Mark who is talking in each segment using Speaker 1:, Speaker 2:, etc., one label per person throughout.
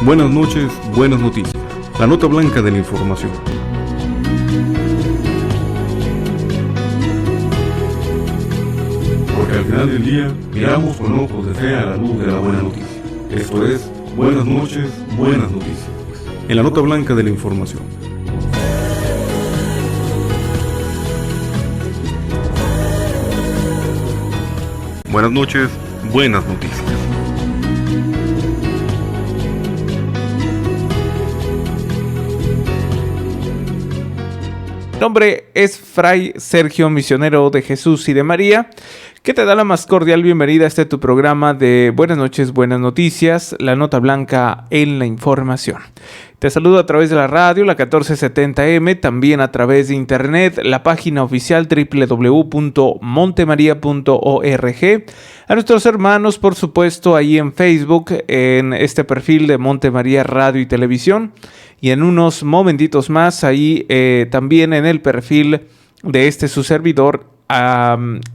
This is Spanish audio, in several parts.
Speaker 1: Buenas noches, buenas noticias. La nota blanca de la información. Porque al final del día miramos con ojos de fe a la luz de la buena noticia. Esto es, buenas noches, buenas noticias. En la nota blanca de la información. Buenas noches, buenas noticias.
Speaker 2: Mi nombre es Fray Sergio, misionero de Jesús y de María, que te da la más cordial bienvenida a este tu programa de Buenas noches, buenas noticias, la nota blanca en la información. Te saludo a través de la radio, la 1470M, también a través de internet, la página oficial www.montemaria.org. A nuestros hermanos, por supuesto, ahí en Facebook, en este perfil de Montemaría Radio y Televisión. Y en unos momentitos más, ahí también en el perfil de su servidor,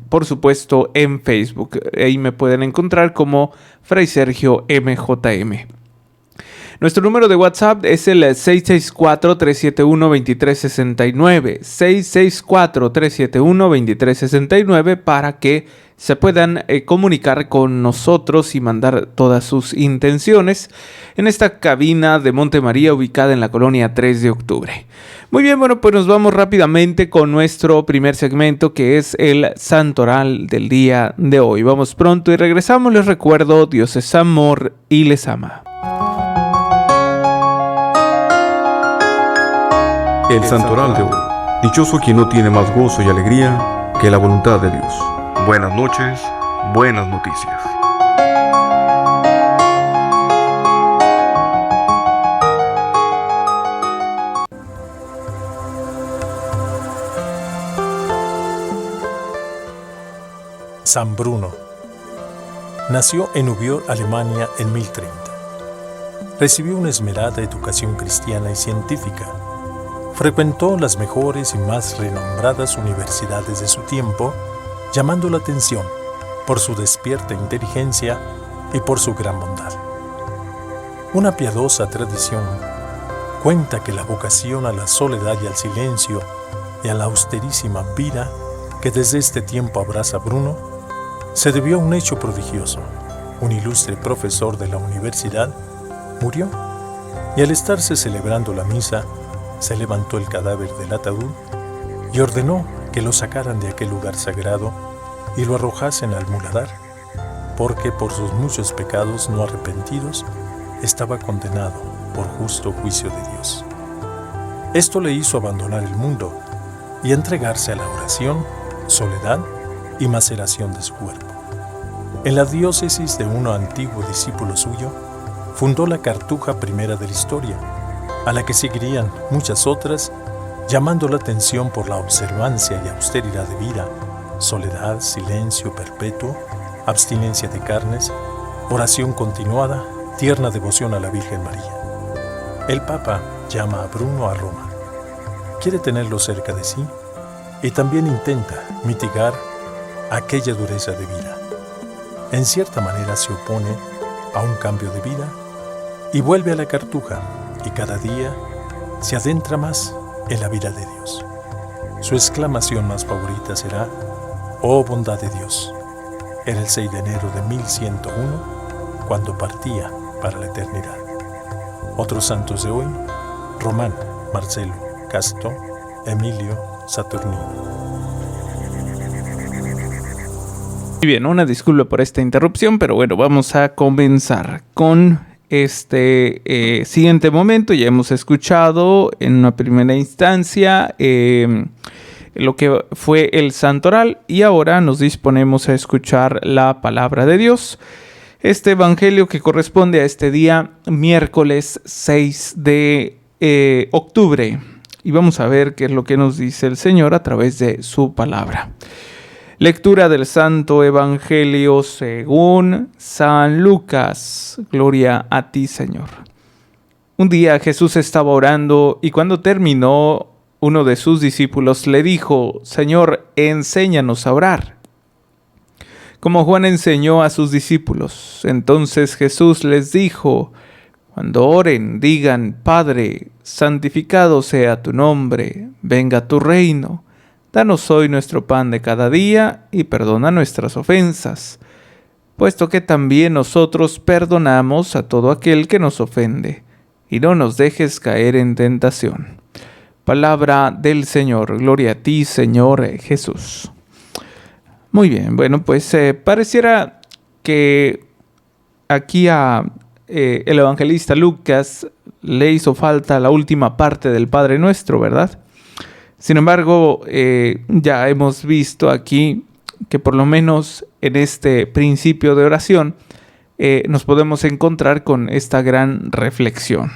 Speaker 2: por supuesto, en Facebook. Ahí me pueden encontrar como Fray Sergio MJM. Nuestro número de WhatsApp es el 664-371-2369, 664-371-2369 para que se puedan comunicar con nosotros y mandar todas sus intenciones en esta cabina de Montemaría ubicada en la colonia 3 de octubre. Muy bien, bueno, pues nos vamos rápidamente con nuestro primer segmento que es el Santoral del día de hoy. Vamos pronto y regresamos. Les recuerdo, Dios es amor y les ama.
Speaker 1: El Santoral de hoy. Dichoso quien no tiene más gozo y alegría que la voluntad de Dios. Buenas noches, buenas noticias.
Speaker 3: San Bruno. Nació en Ubior, Alemania, en 1030. Recibió una esmerada educación cristiana y científica. Frecuentó las mejores y más renombradas universidades de su tiempo, llamando la atención por su despierta inteligencia y por su gran bondad. Una piadosa tradición cuenta que la vocación a la soledad y al silencio y a la austerísima vida que desde este tiempo abraza Bruno se debió a un hecho prodigioso. Un ilustre profesor de la universidad murió y al estarse celebrando la misa, se levantó el cadáver del ataúd y ordenó que lo sacaran de aquel lugar sagrado y lo arrojasen al muladar, porque por sus muchos pecados no arrepentidos estaba condenado por justo juicio de Dios. Esto le hizo abandonar el mundo y entregarse a la oración, soledad y maceración de su cuerpo. En la diócesis de un antiguo discípulo suyo, fundó la Cartuja primera de la historia, a la que seguirían muchas otras, llamando la atención por la observancia y austeridad de vida, soledad, silencio perpetuo, abstinencia de carnes, oración continuada, tierna devoción a la Virgen María. El Papa llama a Bruno a Roma. Quiere tenerlo cerca de sí y también intenta mitigar aquella dureza de vida. En cierta manera se opone a un cambio de vida y vuelve a la Cartuja, y cada día se adentra más en la vida de Dios. Su exclamación más favorita será: «Oh bondad de Dios». Era el 6 de enero de 1101, cuando partía para la eternidad. Otros santos de hoy: Román, Marcelo, Casto, Emilio, Saturnino.
Speaker 2: Muy bien, una disculpa por esta interrupción, pero bueno, vamos a comenzar con siguiente momento. Ya hemos escuchado en una primera instancia lo que fue el Santoral y ahora nos disponemos a escuchar la palabra de Dios. Este evangelio que corresponde a este día, miércoles 6 de octubre. Y vamos a ver qué es lo que nos dice el Señor a través de su palabra. Lectura del Santo Evangelio según San Lucas. Gloria a ti, Señor. Un día Jesús estaba orando y cuando terminó, uno de sus discípulos le dijo: Señor, enséñanos a orar, como Juan enseñó a sus discípulos. Entonces Jesús les dijo: Cuando oren, digan: Padre, santificado sea tu nombre, venga tu reino. Danos hoy nuestro pan de cada día y perdona nuestras ofensas, puesto que también nosotros perdonamos a todo aquel que nos ofende. Y no nos dejes caer en tentación. Palabra del Señor. Gloria a ti, Señor Jesús. Muy bien, bueno, pues pareciera que aquí el evangelista Lucas le hizo falta la última parte del Padre Nuestro, ¿verdad? Sin embargo, ya hemos visto aquí que por lo menos en este principio de oración nos podemos encontrar con esta gran reflexión,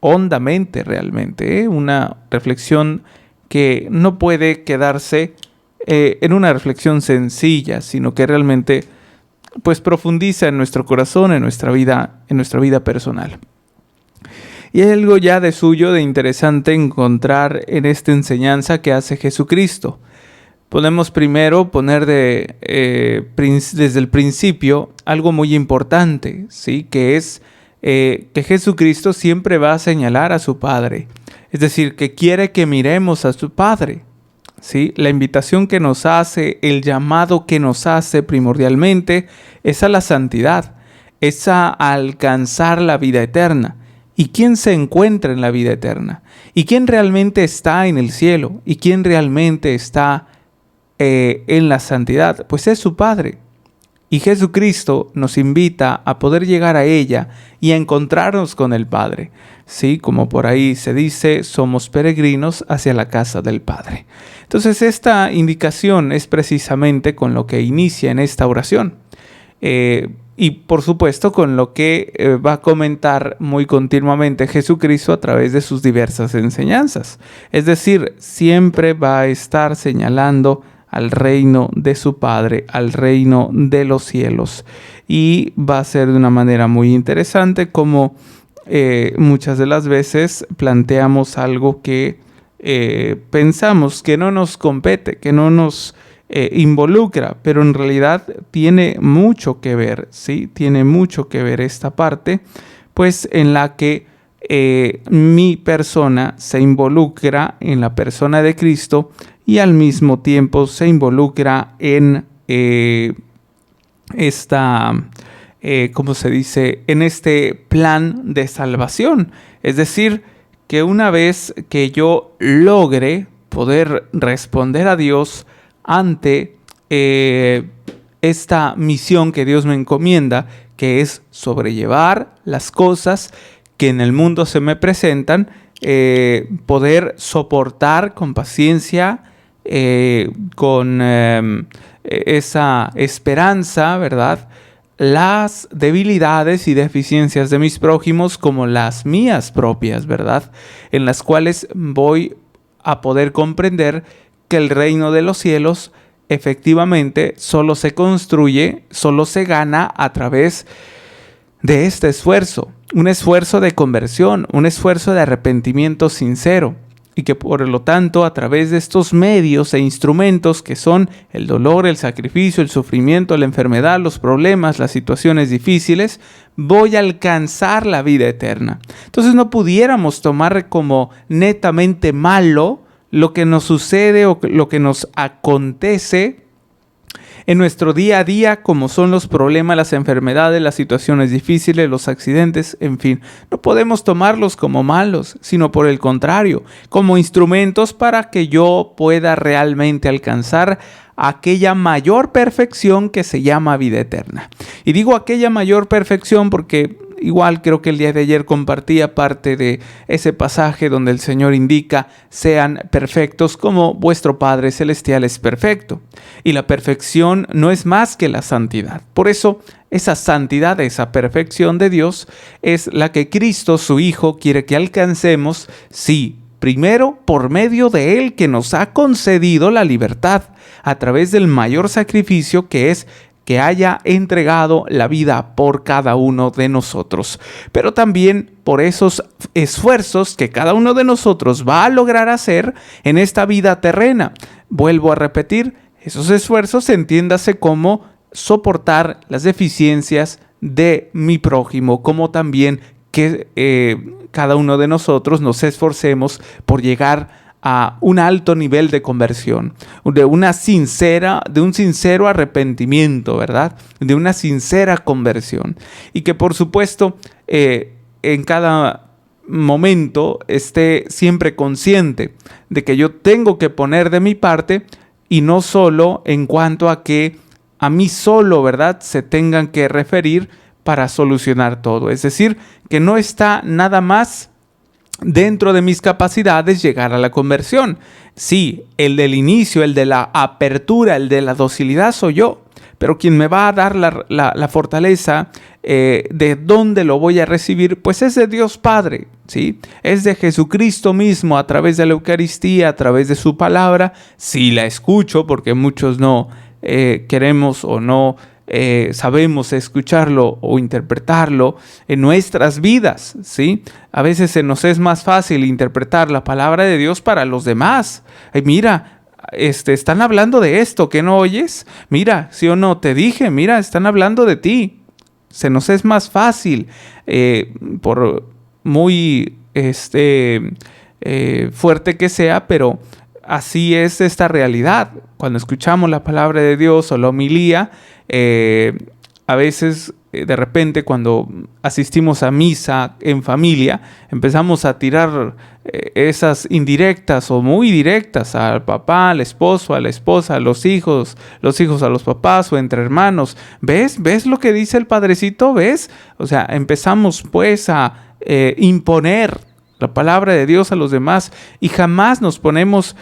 Speaker 2: hondamente realmente, una reflexión que no puede quedarse en una reflexión sencilla, sino que realmente pues profundiza en nuestro corazón, en nuestra vida personal. Y hay algo ya de suyo de interesante encontrar en esta enseñanza que hace Jesucristo. Podemos primero poner desde el principio algo muy importante, ¿sí? Que es que Jesucristo siempre va a señalar a su Padre. Es decir, que quiere que miremos a su Padre, ¿sí? La invitación que nos hace, el llamado que nos hace primordialmente es a la santidad, es a alcanzar la vida eterna. ¿Y quién se encuentra en la vida eterna? ¿Y quién realmente está en el cielo? ¿Y quién realmente está en la santidad? Pues es su Padre. Y Jesucristo nos invita a poder llegar a ella y a encontrarnos con el Padre. Sí, como por ahí se dice, somos peregrinos hacia la casa del Padre. Entonces esta indicación es precisamente con lo que inicia en esta oración. Y por supuesto con lo que va a comentar muy continuamente Jesucristo a través de sus diversas enseñanzas. Es decir, siempre va a estar señalando al reino de su Padre, al reino de los cielos. Y va a ser de una manera muy interesante como muchas de las veces planteamos algo que pensamos que no nos compete, que no nos involucra, pero en realidad tiene mucho que ver, ¿sí? Tiene mucho que ver esta parte, pues en la que mi persona se involucra en la persona de Cristo y al mismo tiempo se involucra en ¿cómo se dice? En este plan de salvación. Es decir, que una vez que yo logre poder responder a Dios ante esta misión que Dios me encomienda, que es sobrellevar las cosas que en el mundo se me presentan, poder soportar con paciencia, con esa esperanza, ¿verdad?, las debilidades y deficiencias de mis prójimos como las mías propias, ¿verdad?, en las cuales voy a poder comprender que el reino de los cielos efectivamente solo se construye, solo se gana a través de este esfuerzo, un esfuerzo de conversión, un esfuerzo de arrepentimiento sincero, y que por lo tanto a través de estos medios e instrumentos que son el dolor, el sacrificio, el sufrimiento, la enfermedad, los problemas, las situaciones difíciles, voy a alcanzar la vida eterna. Entonces no pudiéramos tomar como netamente malo lo que nos sucede o lo que nos acontece en nuestro día a día, como son los problemas, las enfermedades, las situaciones difíciles, los accidentes, en fin. No podemos tomarlos como malos, sino por el contrario, como instrumentos para que yo pueda realmente alcanzar aquella mayor perfección que se llama vida eterna. Y digo aquella mayor perfección porque igual creo que el día de ayer compartía parte de ese pasaje donde el Señor indica: sean perfectos como vuestro Padre Celestial es perfecto. Y la perfección no es más que la santidad. Por eso, esa santidad, esa perfección de Dios es la que Cristo, su Hijo, quiere que alcancemos, sí, primero por medio de Él, que nos ha concedido la libertad a través del mayor sacrificio que es que haya entregado la vida por cada uno de nosotros, pero también por esos esfuerzos que cada uno de nosotros va a lograr hacer en esta vida terrena. Vuelvo a repetir, esos esfuerzos entiéndase como soportar las deficiencias de mi prójimo, como también que cada uno de nosotros nos esforcemos por llegar a un alto nivel de conversión, de un sincero arrepentimiento, ¿verdad? De una sincera conversión. Y que por supuesto en cada momento esté siempre consciente de que yo tengo que poner de mi parte, y no solo en cuanto a que a mí solo, ¿verdad?, se tengan que referir para solucionar todo. Es decir, que no está nada más dentro de mis capacidades llegar a la conversión. Sí, el del inicio, el de la apertura, el de la docilidad soy yo, pero quien me va a dar la fortaleza de dónde lo voy a recibir, pues es de Dios Padre, ¿sí? Es de Jesucristo mismo, a través de la Eucaristía, a través de su palabra. Si la escucho, porque muchos no queremos o no sabemos escucharlo o interpretarlo en nuestras vidas, ¿sí? A veces se nos es más fácil interpretar la palabra de Dios para los demás. Mira, están hablando de esto, ¿qué no oyes? Mira, sí o no, te dije, mira, están hablando de ti. Se nos es más fácil, por muy fuerte que sea, pero así es esta realidad. Cuando escuchamos la palabra de Dios o la homilía, a veces de repente cuando asistimos a misa en familia, empezamos a tirar esas indirectas o muy directas al papá, al esposo, a la esposa, a los hijos a los papás o entre hermanos. ¿Ves lo que dice el padrecito? ¿Ves? O sea, empezamos pues a imponer la palabra de Dios a los demás, y jamás nos ponemos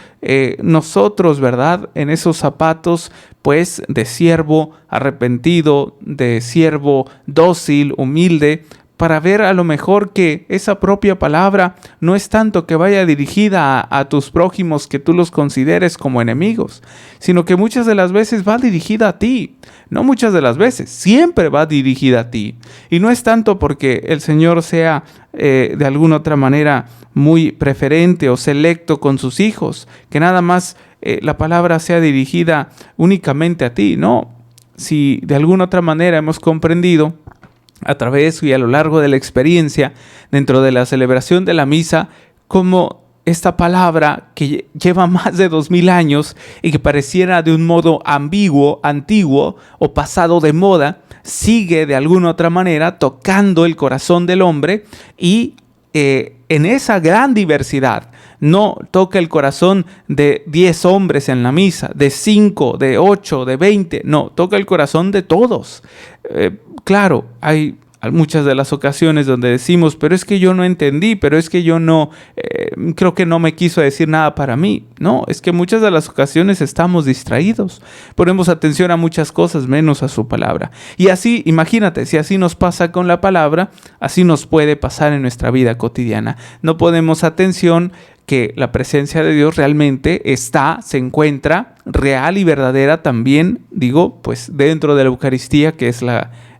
Speaker 2: nosotros, ¿verdad?, en esos zapatos pues de siervo arrepentido, de siervo dócil, humilde, para ver a lo mejor que esa propia palabra no es tanto que vaya dirigida a tus prójimos que tú los consideres como enemigos, sino que muchas de las veces va dirigida a ti. No muchas de las veces, siempre va dirigida a ti. Y no es tanto porque el Señor sea de alguna otra manera muy preferente o selecto con sus hijos, que nada más la palabra sea dirigida únicamente a ti. No, si de alguna otra manera hemos comprendido a través y a lo largo de la experiencia dentro de la celebración de la misa, como esta palabra que lleva más de 2000 años y que pareciera de un modo ambiguo, antiguo o pasado de moda, sigue de alguna otra manera tocando el corazón del hombre, y en esa gran diversidad no toca el corazón de 10 hombres en la misa, de 5, de 8, de 20, no, toca el corazón de todos. Claro, hay muchas de las ocasiones donde decimos, pero es que yo no entendí, pero es que yo no, creo que no me quiso decir nada para mí. No, es que muchas de las ocasiones estamos distraídos, ponemos atención a muchas cosas menos a su palabra. Y así, imagínate, si así nos pasa con la palabra, así nos puede pasar en nuestra vida cotidiana. No ponemos atención que la presencia de Dios realmente se encuentra real y verdadera también, pues dentro de la Eucaristía, que es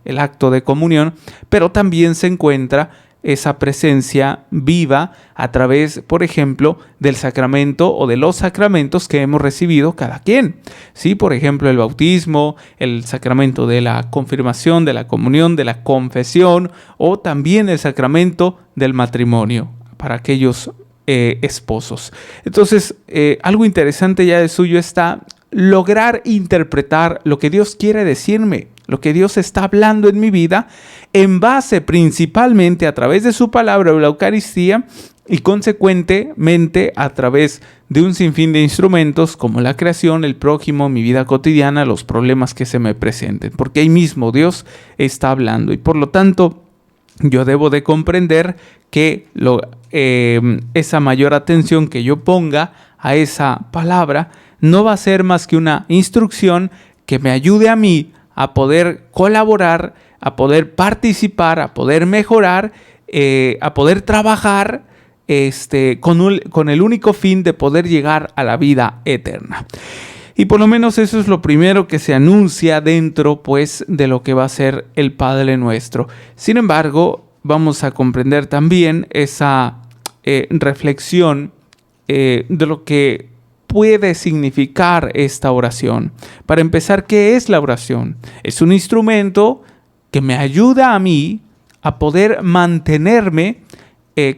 Speaker 2: el acto de comunión, pero también se encuentra esa presencia viva a través, por ejemplo, del sacramento o de los sacramentos que hemos recibido cada quien. Sí, por ejemplo, el bautismo, el sacramento de la confirmación, de la comunión, de la confesión, o también el sacramento del matrimonio para aquellos esposos. Entonces, algo interesante ya de suyo está lograr interpretar lo que Dios quiere decirme, lo que Dios está hablando en mi vida, en base principalmente a través de su palabra o la Eucaristía, y consecuentemente a través de un sinfín de instrumentos como la creación, el prójimo, mi vida cotidiana, los problemas que se me presenten, porque ahí mismo Dios está hablando, y por lo tanto yo debo de comprender que esa mayor atención que yo ponga a esa palabra no va a ser más que una instrucción que me ayude a mí a poder colaborar, a poder participar, a poder mejorar, a poder trabajar con el único fin de poder llegar a la vida eterna. Y por lo menos eso es lo primero que se anuncia dentro, pues, de lo que va a ser el Padre Nuestro. Sin embargo, vamos a comprender también esa reflexión de lo que puede significar esta oración. Para empezar, ¿qué es la oración? Es un instrumento que me ayuda a mí a poder mantenerme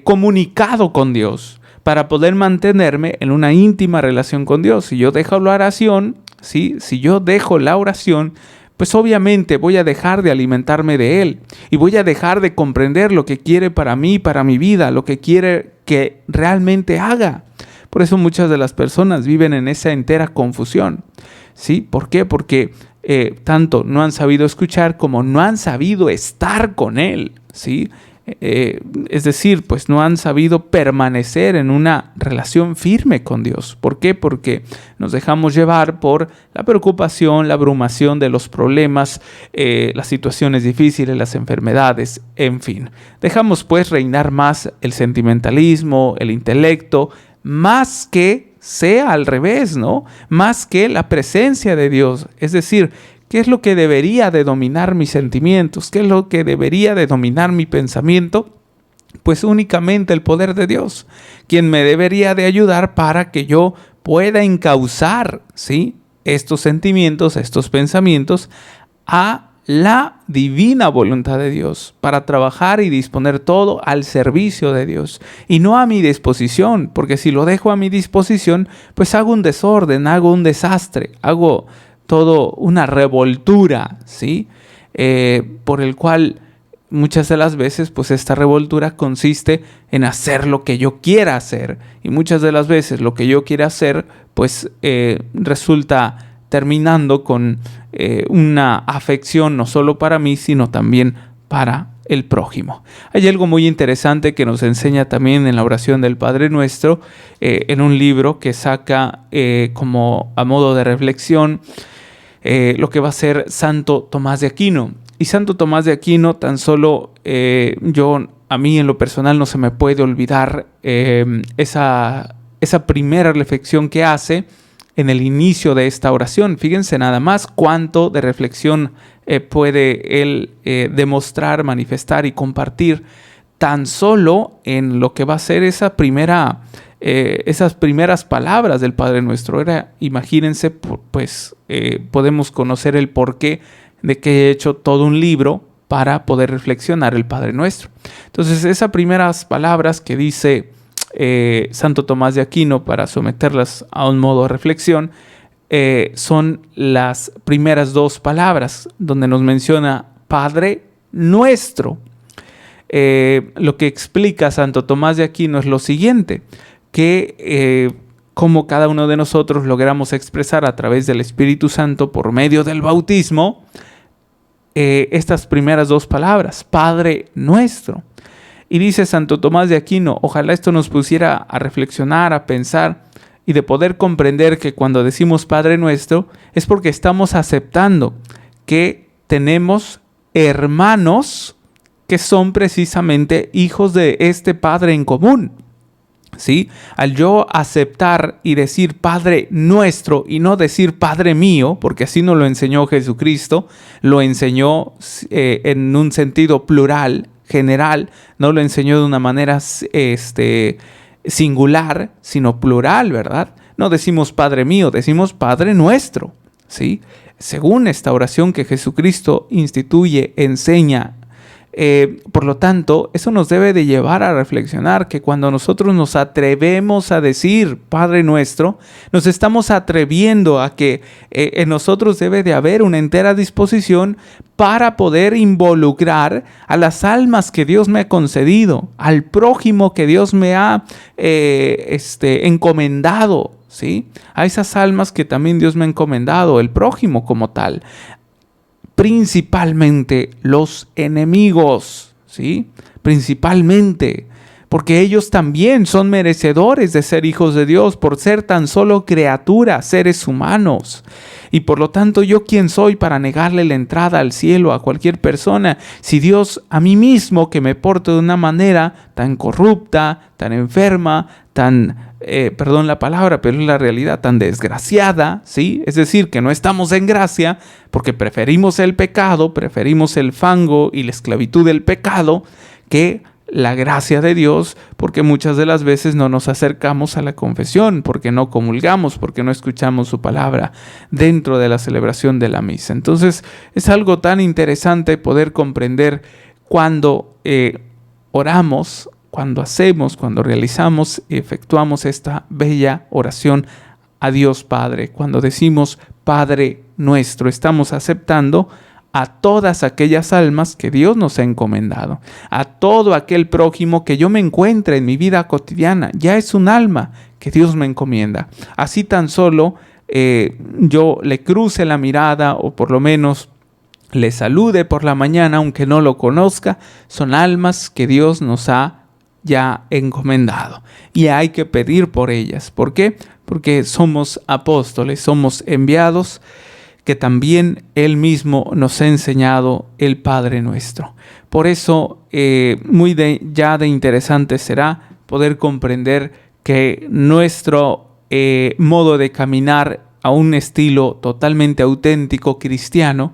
Speaker 2: comunicado con Dios, para poder mantenerme en una íntima relación con Dios. Si yo dejo la oración, ¿sí? Si yo dejo la oración, pues obviamente voy a dejar de alimentarme de Él y voy a dejar de comprender lo que quiere para mí, para mi vida, lo que quiere que realmente haga. Por eso muchas de las personas viven en esa entera confusión, ¿sí? ¿Por qué? Porque tanto no han sabido escuchar como no han sabido estar con Él, ¿sí? Es decir, pues no han sabido permanecer en una relación firme con Dios. ¿Por qué? Porque nos dejamos llevar por la preocupación, la abrumación de los problemas, las situaciones difíciles, las enfermedades, en fin. Dejamos pues reinar más el sentimentalismo, el intelecto, más que sea al revés, ¿no? Más que la presencia de Dios. Es decir, ¿qué es lo que debería de dominar mis sentimientos? ¿Qué es lo que debería de dominar mi pensamiento? Pues únicamente el poder de Dios, quien me debería de ayudar para que yo pueda encauzar, ¿sí?, estos sentimientos, estos pensamientos a la divina voluntad de Dios, para trabajar y disponer todo al servicio de Dios y no a mi disposición, porque si lo dejo a mi disposición, pues hago un desorden, hago un desastre, hago todo una revoltura, ¿sí? Por el cual muchas de las veces pues esta revoltura consiste en hacer lo que yo quiera hacer, y muchas de las veces lo que yo quiera hacer pues resulta terminando con una afección no solo para mí, sino también para el prójimo. Hay algo muy interesante que nos enseña también en la oración del Padre Nuestro, en un libro que saca como a modo de reflexión lo que va a ser Santo Tomás de Aquino. Y Santo Tomás de Aquino, tan solo a mí en lo personal no se me puede olvidar esa primera reflexión que hace en el inicio de esta oración. Fíjense nada más cuánto de reflexión puede él demostrar, manifestar y compartir tan solo en lo que va a ser esas primeras palabras del Padre Nuestro. Imagínense, pues podemos conocer el porqué de que he hecho todo un libro para poder reflexionar el Padre Nuestro. Entonces, esas primeras palabras que dice Santo Tomás de Aquino, para someterlas a un modo de reflexión, son las primeras dos palabras donde nos menciona Padre Nuestro. Lo que explica Santo Tomás de Aquino es lo siguiente, que como cada uno de nosotros logramos expresar a través del Espíritu Santo por medio del bautismo estas primeras dos palabras, Padre Nuestro. Y dice Santo Tomás de Aquino, ojalá esto nos pusiera a reflexionar, a pensar y de poder comprender que cuando decimos Padre Nuestro es porque estamos aceptando que tenemos hermanos que son precisamente hijos de este Padre en común, ¿sí? Al yo aceptar y decir Padre Nuestro y no decir Padre mío, porque así nos lo enseñó Jesucristo, lo enseñó en un sentido plural, general, no lo enseñó de una manera singular, sino plural, ¿verdad? No decimos Padre mío, decimos Padre Nuestro, ¿sí? Según esta oración que Jesucristo instituye, enseña. Por lo tanto, eso nos debe de llevar a reflexionar que cuando nosotros nos atrevemos a decir Padre Nuestro, nos estamos atreviendo a que en nosotros debe de haber una entera disposición para poder involucrar a las almas que Dios me ha concedido, al prójimo que Dios me ha encomendado, ¿sí? A esas almas que también Dios me ha encomendado, el prójimo como tal. Principalmente los enemigos, ¿sí? Principalmente, porque ellos también son merecedores de ser hijos de Dios por ser tan solo criaturas, seres humanos. Y por lo tanto, ¿yo quién soy para negarle la entrada al cielo a cualquier persona? Si Dios a mí mismo, que me porto de una manera tan corrupta, tan enferma, tan perdón la palabra, pero es la realidad, tan desgraciada, ¿sí? Es decir, que no estamos en gracia porque preferimos el pecado, preferimos el fango y la esclavitud del pecado que la gracia de Dios, porque muchas de las veces no nos acercamos a la confesión, porque no comulgamos, porque no escuchamos su palabra dentro de la celebración de la misa. Entonces, es algo tan interesante poder comprender cuando oramos, cuando realizamos y efectuamos esta bella oración a Dios Padre, cuando decimos Padre nuestro, estamos aceptando a todas aquellas almas que Dios nos ha encomendado, a todo aquel prójimo que yo me encuentre en mi vida cotidiana, ya es un alma que Dios me encomienda. Así tan solo yo le cruce la mirada o por lo menos le salude por la mañana, aunque no lo conozca, son almas que Dios nos ha ya encomendado y hay que pedir por ellas. ¿Por qué? Porque somos apóstoles, somos enviados, que también Él mismo nos ha enseñado el Padre Nuestro. Por eso, ya de interesante será poder comprender que nuestro modo de caminar a un estilo totalmente auténtico cristiano,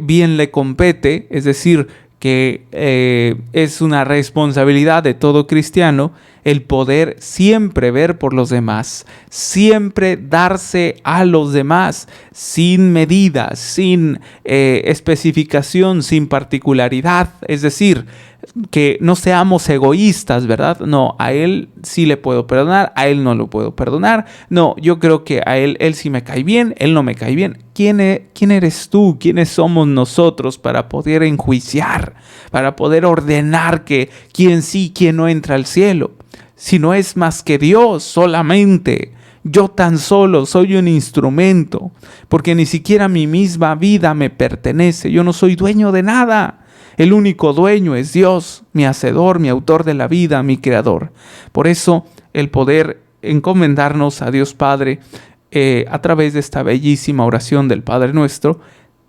Speaker 2: bien le compete, es decir, que es una responsabilidad de todo cristiano el poder siempre ver por los demás, siempre darse a los demás, sin medida, sin especificación, sin particularidad, es decir, que no seamos egoístas, ¿verdad? No, a él sí le puedo perdonar, a él no lo puedo perdonar. No, yo creo que a él sí me cae bien, él no me cae bien. ¿Quién eres tú? ¿Quiénes somos nosotros para poder enjuiciar, para poder ordenar que quién sí, quién no entra al cielo? Si no es más que Dios solamente. Yo tan solo soy un instrumento, porque ni siquiera mi misma vida me pertenece. Yo no soy dueño de nada. El único dueño es Dios, mi hacedor, mi autor de la vida, mi creador. Por eso el poder encomendarnos a Dios Padre a través de esta bellísima oración del Padre Nuestro,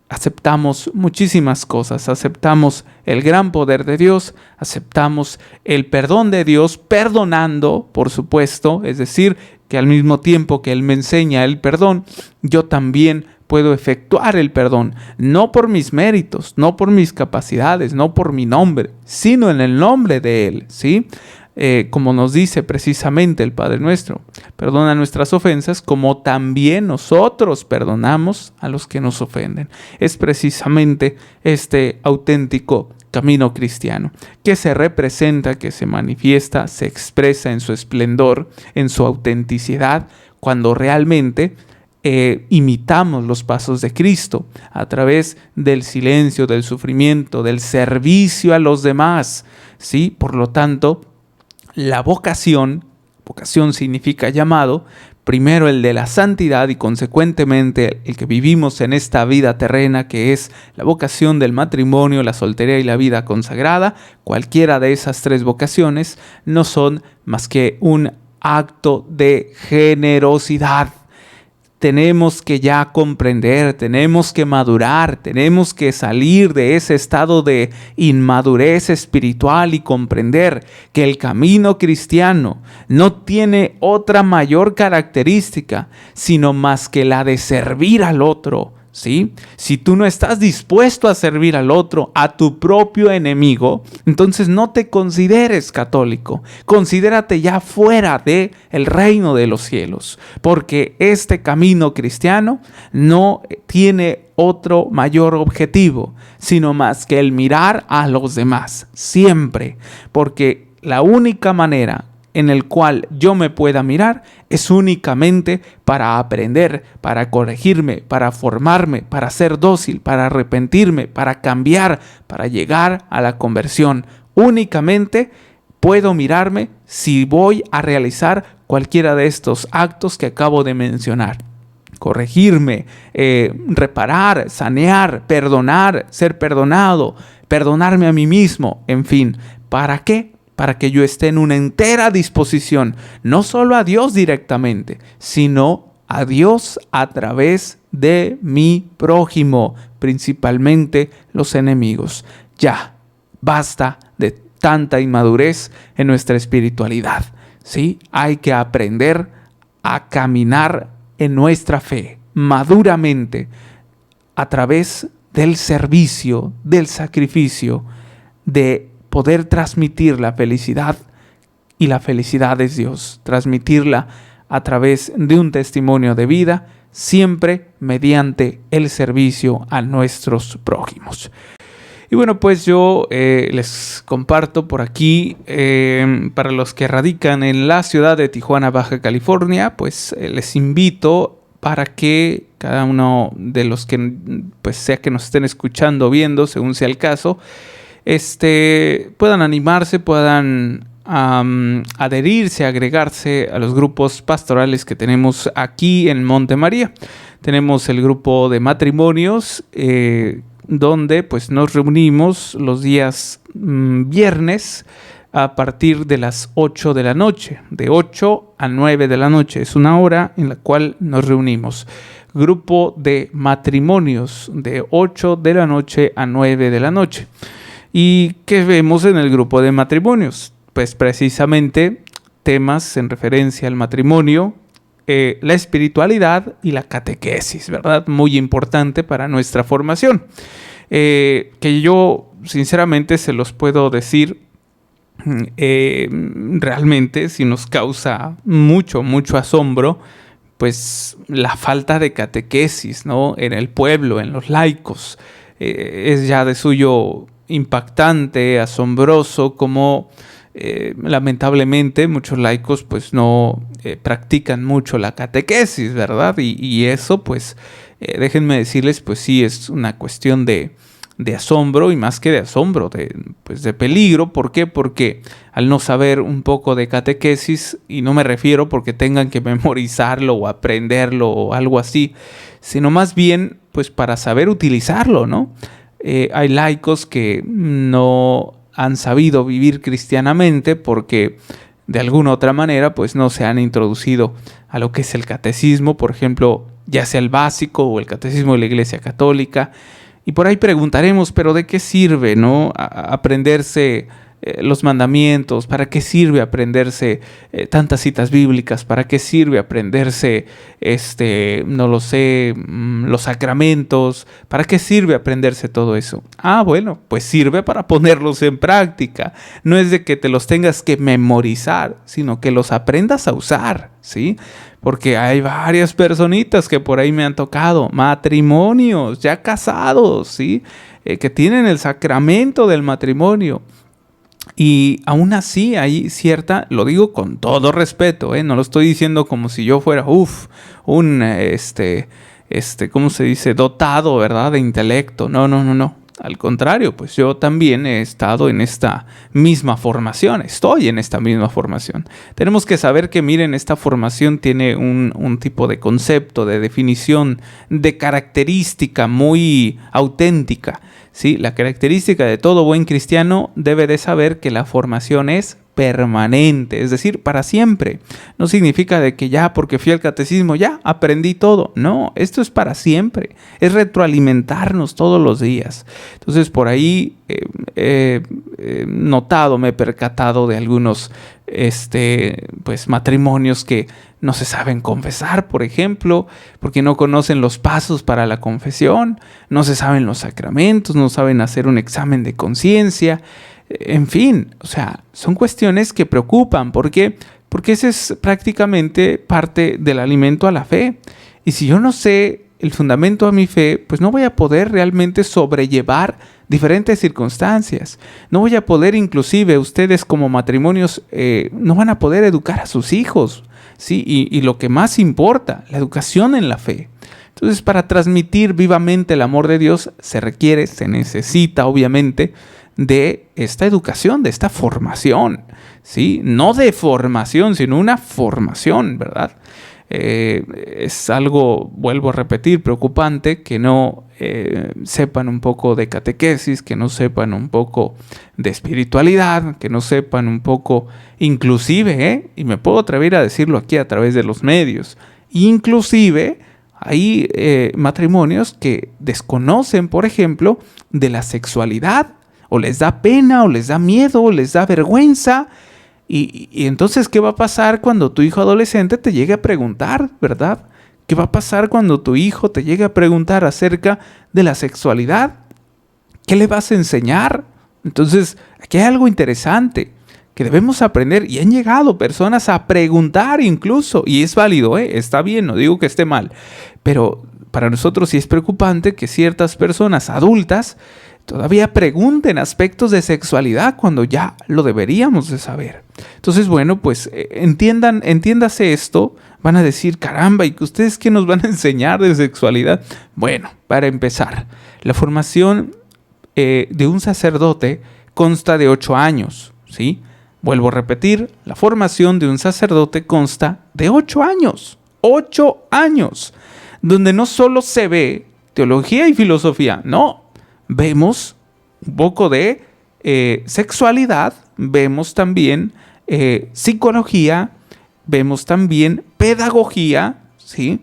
Speaker 2: aceptamos muchísimas cosas, aceptamos el gran poder de Dios, aceptamos el perdón de Dios, perdonando, por supuesto, es decir, que al mismo tiempo que Él me enseña el perdón, yo también puedo efectuar el perdón, no por mis méritos, no por mis capacidades, no por mi nombre, sino en el nombre de Él, ¿sí? Como nos dice precisamente el Padre Nuestro, perdona nuestras ofensas como también nosotros perdonamos a los que nos ofenden. Es precisamente este auténtico camino cristiano que se representa, que se manifiesta, se expresa en su esplendor, en su autenticidad, cuando realmente imitamos los pasos de Cristo a través del silencio, del sufrimiento, del servicio a los demás, ¿sí? Por lo tanto, la vocación significa llamado, primero el de la santidad y consecuentemente el que vivimos en esta vida terrena, que es la vocación del matrimonio, la soltería y la vida consagrada. Cualquiera de esas tres vocaciones no son más que un acto de generosidad. Tenemos que ya comprender, tenemos que madurar, tenemos que salir de ese estado de inmadurez espiritual y comprender que el camino cristiano no tiene otra mayor característica, sino más que la de servir al otro, ¿sí? Si tú no estás dispuesto a servir al otro, a tu propio enemigo, entonces no te consideres católico. Considérate ya fuera del reino de los cielos, porque este camino cristiano no tiene otro mayor objetivo, sino más que el mirar a los demás, siempre, porque la única manera en el cual yo me pueda mirar es únicamente para aprender, para corregirme, para formarme, para ser dócil, para arrepentirme, para cambiar, para llegar a la conversión. Únicamente puedo mirarme si voy a realizar cualquiera de estos actos que acabo de mencionar. Corregirme, reparar, sanear, perdonar, ser perdonado, perdonarme a mí mismo, en fin. ¿Para qué? Para que yo esté en una entera disposición, no solo a Dios directamente, sino a Dios a través de mi prójimo, principalmente los enemigos. Ya, basta de tanta inmadurez en nuestra espiritualidad, ¿sí? Hay que aprender a caminar en nuestra fe maduramente a través del servicio, del sacrificio, de poder transmitir la felicidad, y la felicidad es Dios, transmitirla a través de un testimonio de vida, siempre mediante el servicio a nuestros prójimos. Y bueno, pues yo les comparto por aquí, para los que radican en la ciudad de Tijuana, Baja California, pues les invito para que cada uno de los que, pues sea que nos estén escuchando o viendo, según sea el caso, puedan animarse, puedan adherirse, agregarse a los grupos pastorales que tenemos aquí en Monte María. Tenemos el grupo de matrimonios, donde pues nos reunimos los días viernes a partir de las 8 de la noche, de 8 a 9 de la noche. Es una hora en la cual nos reunimos. Grupo de matrimonios de 8 de la noche a 9 de la noche. ¿Y qué vemos en el grupo de matrimonios? Pues precisamente temas en referencia al matrimonio, la espiritualidad y la catequesis, ¿verdad? Muy importante para nuestra formación. Que yo sinceramente se los puedo decir, realmente si nos causa mucho asombro, pues la falta de catequesis, ¿no? En el pueblo, en los laicos. Es ya de suyo impactante, asombroso, como lamentablemente muchos laicos pues no practican mucho la catequesis, ¿verdad? Y eso pues déjenme decirles, pues sí es una cuestión de asombro, y más que de asombro, de peligro. ¿Por qué? Porque al no saber un poco de catequesis, y no me refiero porque tengan que memorizarlo o aprenderlo o algo así, sino más bien pues para saber utilizarlo, ¿no? Hay laicos que no han sabido vivir cristianamente porque de alguna otra manera pues no se han introducido a lo que es el catecismo, por ejemplo, ya sea el básico o el catecismo de la Iglesia Católica. Y por ahí preguntaremos, ¿pero de qué sirve, no? Aprenderse los mandamientos, ¿para qué sirve aprenderse tantas citas bíblicas? ¿Para qué sirve aprenderse, no lo sé, los sacramentos? ¿Para qué sirve aprenderse todo eso? Ah, bueno, pues sirve para ponerlos en práctica. No es de que te los tengas que memorizar, sino que los aprendas a usar, ¿sí? Porque hay varias personitas que por ahí me han tocado, matrimonios, ya casados, ¿sí? Que tienen el sacramento del matrimonio. Y aún así hay cierta, lo digo con todo respeto, no lo estoy diciendo como si yo fuera, un, ¿cómo se dice? Dotado, ¿verdad? De intelecto. No. Al contrario, pues yo también he estado en esta misma formación, estoy en esta misma formación. Tenemos que saber que, miren, esta formación tiene un tipo de concepto, de definición, de característica muy auténtica, ¿sí? La característica de todo buen cristiano debe de saber que la formación es permanente, es decir, para siempre. No significa de que ya porque fui al catecismo ya aprendí todo. No, esto es para siempre. Es retroalimentarnos todos los días. Entonces por ahí he notado, me he percatado de algunos pues matrimonios que no se saben confesar, por ejemplo, porque no conocen los pasos para la confesión, no se saben los sacramentos, no saben hacer un examen de conciencia. En fin, o sea, son cuestiones que preocupan. ¿Por qué? Porque ese es prácticamente parte del alimento a la fe. Y si yo no sé el fundamento a mi fe, pues no voy a poder realmente sobrellevar diferentes circunstancias. No voy a poder, inclusive ustedes como matrimonios, no van a poder educar a sus hijos, ¿sí? Y lo que más importa, la educación en la fe. Entonces, para transmitir vivamente el amor de Dios se necesita, obviamente, de esta educación, de esta formación, ¿sí? No de formación, sino una formación, ¿verdad? Es algo, vuelvo a repetir, preocupante que no sepan un poco de catequesis, que no sepan un poco de espiritualidad, que no sepan un poco, inclusive, y me puedo atrever a decirlo aquí a través de los medios, inclusive hay matrimonios que desconocen, por ejemplo, de la sexualidad, o les da pena, o les da miedo, o les da vergüenza. Y entonces, ¿qué va a pasar cuando tu hijo adolescente te llegue a preguntar, verdad? ¿Qué va a pasar cuando tu hijo te llegue a preguntar acerca de la sexualidad? ¿Qué le vas a enseñar? Entonces, aquí hay algo interesante que debemos aprender, y han llegado personas a preguntar incluso, y es válido, está bien, no digo que esté mal, pero para nosotros sí es preocupante que ciertas personas adultas todavía pregunten aspectos de sexualidad cuando ya lo deberíamos de saber. Entonces, bueno, pues entiéndase esto. Van a decir, caramba, ¿y ustedes qué nos van a enseñar de sexualidad? Bueno, para empezar, la formación de un sacerdote consta de 8 años, ¿sí? Vuelvo a repetir, la formación de un sacerdote consta de 8 años. 8 años, donde no solo se ve teología y filosofía, no. Vemos un poco de sexualidad, vemos también psicología, vemos también pedagogía, ¿sí?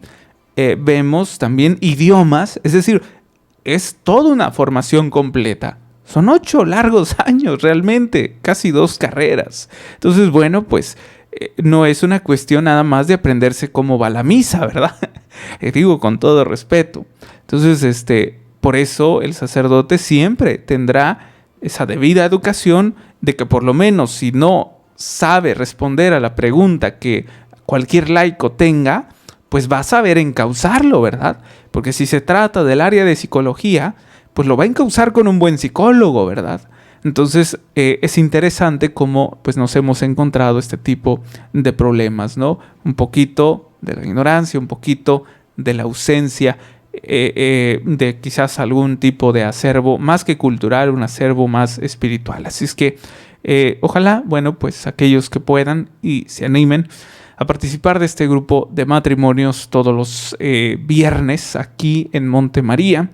Speaker 2: Vemos también idiomas, es decir, es toda una formación completa. Son 8 largos años realmente, casi 2 carreras. Entonces, bueno, pues no es una cuestión nada más de aprenderse cómo va la misa, ¿verdad? Digo con todo respeto. Entonces, por eso el sacerdote siempre tendrá esa debida educación de que por lo menos si no sabe responder a la pregunta que cualquier laico tenga, pues va a saber encauzarlo, ¿verdad? Porque si se trata del área de psicología, pues lo va a encauzar con un buen psicólogo, ¿verdad? Entonces es interesante cómo pues, nos hemos encontrado este tipo de problemas, ¿no? Un poquito de la ignorancia, un poquito de la ausencia de quizás algún tipo de acervo más que cultural, un acervo más espiritual. Así es que ojalá, bueno, pues aquellos que puedan y se animen a participar de este grupo de matrimonios todos los viernes aquí en Montemaría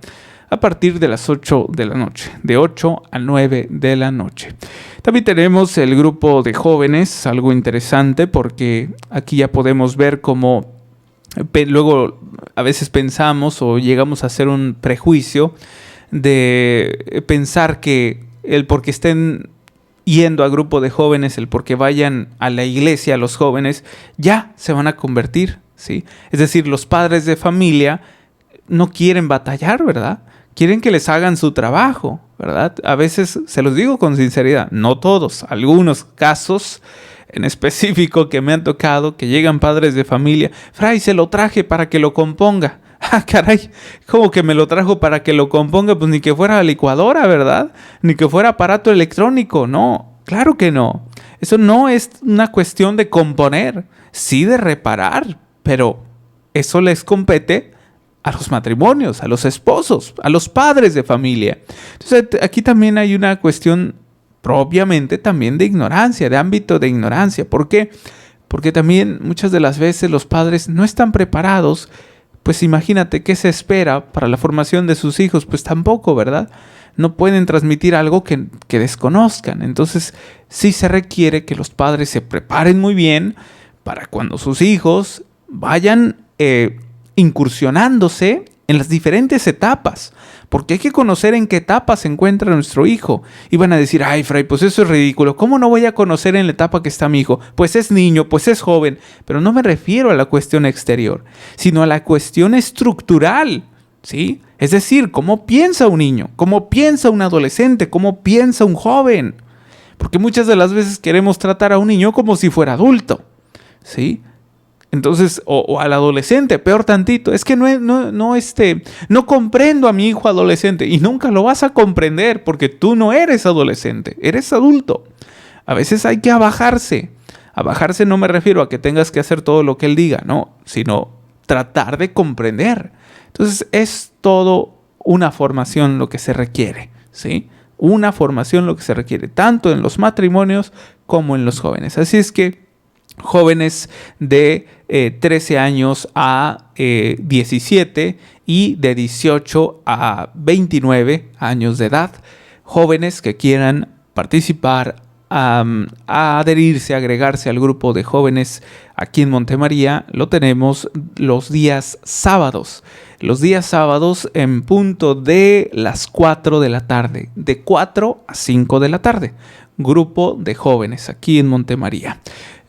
Speaker 2: a partir de las 8 de la noche, de 8 a 9 de la noche. También tenemos el grupo de jóvenes, algo interesante porque aquí ya podemos ver cómo luego a veces pensamos o llegamos a hacer un prejuicio de pensar que el porque estén yendo a grupo de jóvenes, el porque vayan a la iglesia los jóvenes, ya se van a convertir, ¿sí? Es decir, los padres de familia no quieren batallar, ¿verdad? Quieren que les hagan su trabajo, ¿verdad? A veces, se los digo con sinceridad, no todos, algunos casos en específico que me han tocado, que llegan padres de familia, fray, se lo traje para que lo componga. Ah, caray, ¿cómo que me lo trajo para que lo componga? Pues ni que fuera licuadora, ¿verdad? Ni que fuera aparato electrónico, no, claro que no. Eso no es una cuestión de componer, sí de reparar, pero eso les compete a los matrimonios, a los esposos, a los padres de familia. Entonces aquí también hay una cuestión propiamente también de ignorancia, de ámbito de ignorancia. ¿Por qué? Porque también muchas de las veces los padres no están preparados. Pues imagínate qué se espera para la formación de sus hijos, pues tampoco, ¿verdad? No pueden transmitir algo que desconozcan. Entonces sí se requiere que los padres se preparen muy bien para cuando sus hijos vayan incursionándose en las diferentes etapas, porque hay que conocer en qué etapa se encuentra nuestro hijo. Y van a decir, ay, fray, pues eso es ridículo. ¿Cómo no voy a conocer en la etapa que está mi hijo? Pues es niño, pues es joven. Pero no me refiero a la cuestión exterior, sino a la cuestión estructural, ¿sí? Es decir, cómo piensa un niño, cómo piensa un adolescente, cómo piensa un joven. Porque muchas de las veces queremos tratar a un niño como si fuera adulto, ¿sí? Entonces, o al adolescente, peor tantito, es que no comprendo a mi hijo adolescente y nunca lo vas a comprender porque tú no eres adolescente, eres adulto. A veces hay que abajarse. Abajarse no me refiero a que tengas que hacer todo lo que él diga, no, sino tratar de comprender. Entonces, es todo una formación lo que se requiere, ¿sí? Una formación lo que se requiere, tanto en los matrimonios como en los jóvenes. Así es que jóvenes de 13 años a 17 y de 18 a 29 años de edad. Jóvenes que quieran participar, a adherirse, agregarse al grupo de jóvenes aquí en Montemaría, lo tenemos los días sábados. Los días sábados en punto de las 4 de la tarde, de 4 a 5 de la tarde. Grupo de jóvenes aquí en Montemaría.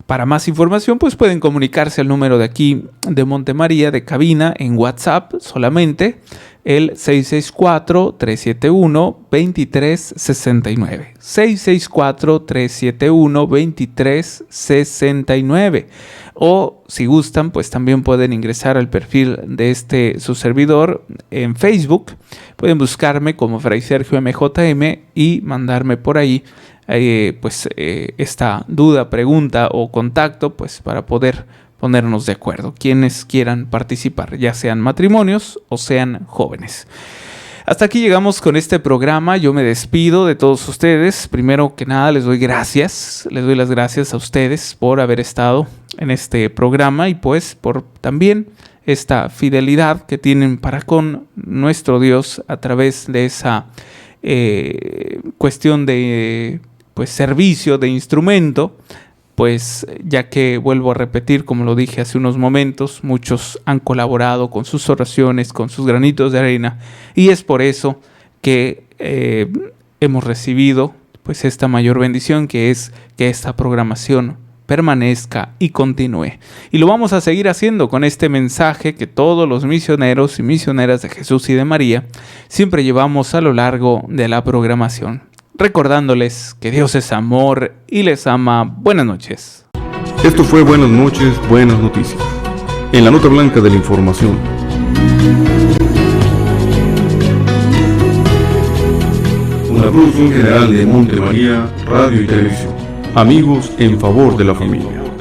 Speaker 2: Para más información, pues pueden comunicarse al número de aquí de Montemaría de cabina en WhatsApp solamente, el 664-371-2369. 664-371-2369. O si gustan, pues también pueden ingresar al perfil de su servidor en Facebook. Pueden buscarme como Fray Sergio MJM y mandarme por ahí esta duda, pregunta o contacto, pues para poder ponernos de acuerdo, quienes quieran participar, ya sean matrimonios o sean jóvenes. Hasta aquí llegamos con este programa. Yo me despido de todos ustedes. Primero que nada les doy gracias. Les doy las gracias a ustedes por haber estado en este programa y pues por también esta fidelidad que tienen para con nuestro Dios a través de esa cuestión de servicio, de instrumento. Pues ya que vuelvo a repetir, como lo dije hace unos momentos, muchos han colaborado con sus oraciones, con sus granitos de arena, y es por eso que hemos recibido pues esta mayor bendición, que es que esta programación permanezca y continúe. Y lo vamos a seguir haciendo con este mensaje que todos los misioneros y misioneras de Jesús y de María siempre llevamos a lo largo de la programación. Recordándoles que Dios es amor y les ama. Buenas noches.
Speaker 1: Esto fue Buenas noches, buenas noticias. En la nota blanca de la información. Una producción general de Monte María, Radio y Televisión. Amigos en favor de la familia.